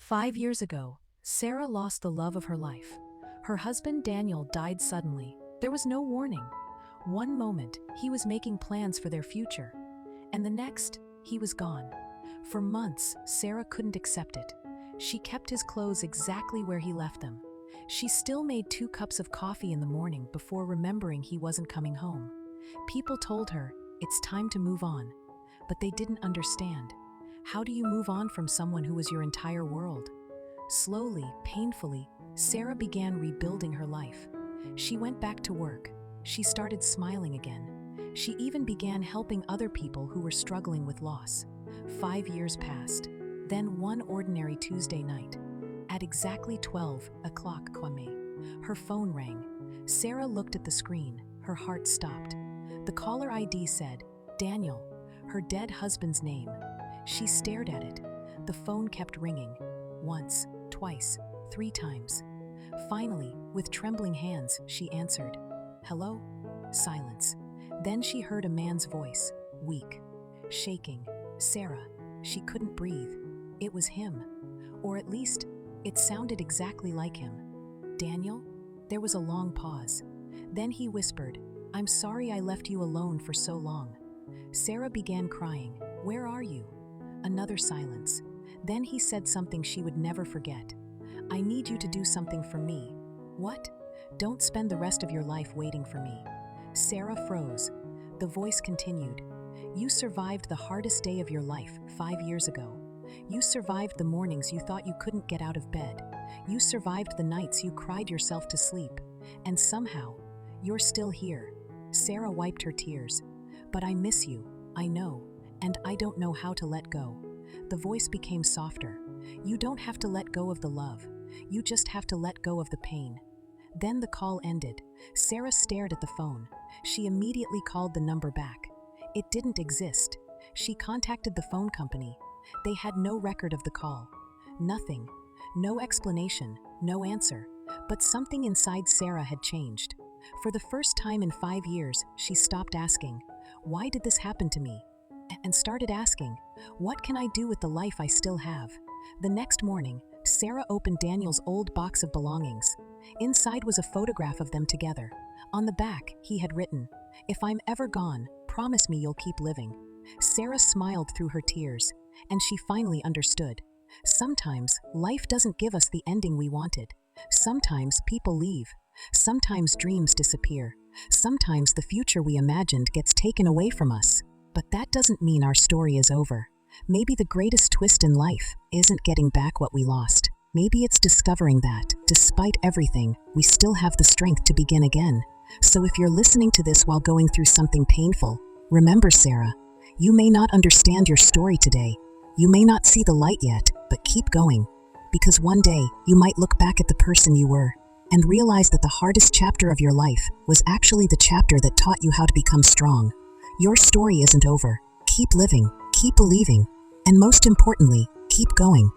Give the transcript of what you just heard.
5 years ago, Sarah lost the love of her life. Her husband Daniel died suddenly. There was no warning. One moment, he was making plans for their future, and the next, he was gone. For months, Sarah couldn't accept it. She kept his clothes exactly where he left them. She still made 2 cups of coffee in the morning before remembering he wasn't coming home. People told her, it's time to move on. But they didn't understand. How do you move on from someone who was your entire world? Slowly, painfully, Sarah began rebuilding her life. She went back to work. She started smiling again. She even began helping other people who were struggling with loss. 5 years passed. Then one ordinary Tuesday night, at exactly 12 o'clock, her phone rang. Sarah looked at the screen. Her heart stopped. The caller ID said, Daniel, her dead husband's name. She stared at it. The phone kept ringing. Once, twice, 3 times. Finally, with trembling hands, she answered. Hello? Silence. Then she heard a man's voice, weak, shaking. Sarah. She couldn't breathe. It was him. Or at least, it sounded exactly like him. Daniel? There was a long pause. Then he whispered, I'm sorry I left you alone for so long. Sarah began crying. Where are you? Another silence. Then he said something she would never forget. I need you to do something for me. What? Don't spend the rest of your life waiting for me. Sarah froze. The voice continued. You survived the hardest day of your life 5 years ago. You survived the mornings you thought you couldn't get out of bed. You survived the nights you cried yourself to sleep. And somehow, you're still here. Sarah wiped her tears. But I miss you, I know, and I don't know how to let go. The voice became softer. You don't have to let go of the love. You just have to let go of the pain. Then the call ended. Sarah stared at the phone. She immediately called the number back. It didn't exist. She contacted the phone company. They had no record of the call. Nothing. No explanation, no answer. But something inside Sarah had changed. For the first time in 5 years, she stopped asking, why did this happen to me? And started asking, what can I do with the life I still have? The next morning, Sarah opened Daniel's old box of belongings. Inside was a photograph of them together. On the back, he had written, if I'm ever gone, promise me you'll keep living. Sarah smiled through her tears, and she finally understood. Sometimes, life doesn't give us the ending we wanted. Sometimes people leave. Sometimes dreams disappear. Sometimes the future we imagined gets taken away from us. But that doesn't mean our story is over. Maybe the greatest twist in life isn't getting back what we lost. Maybe it's discovering that, despite everything, we still have the strength to begin again. So if you're listening to this while going through something painful, remember, Sarah, you may not understand your story today. You may not see the light yet, but keep going. Because one day, you might look back at the person you were and realize that the hardest chapter of your life was actually the chapter that taught you how to become strong. Your story isn't over. Keep living, keep believing, and most importantly, keep going.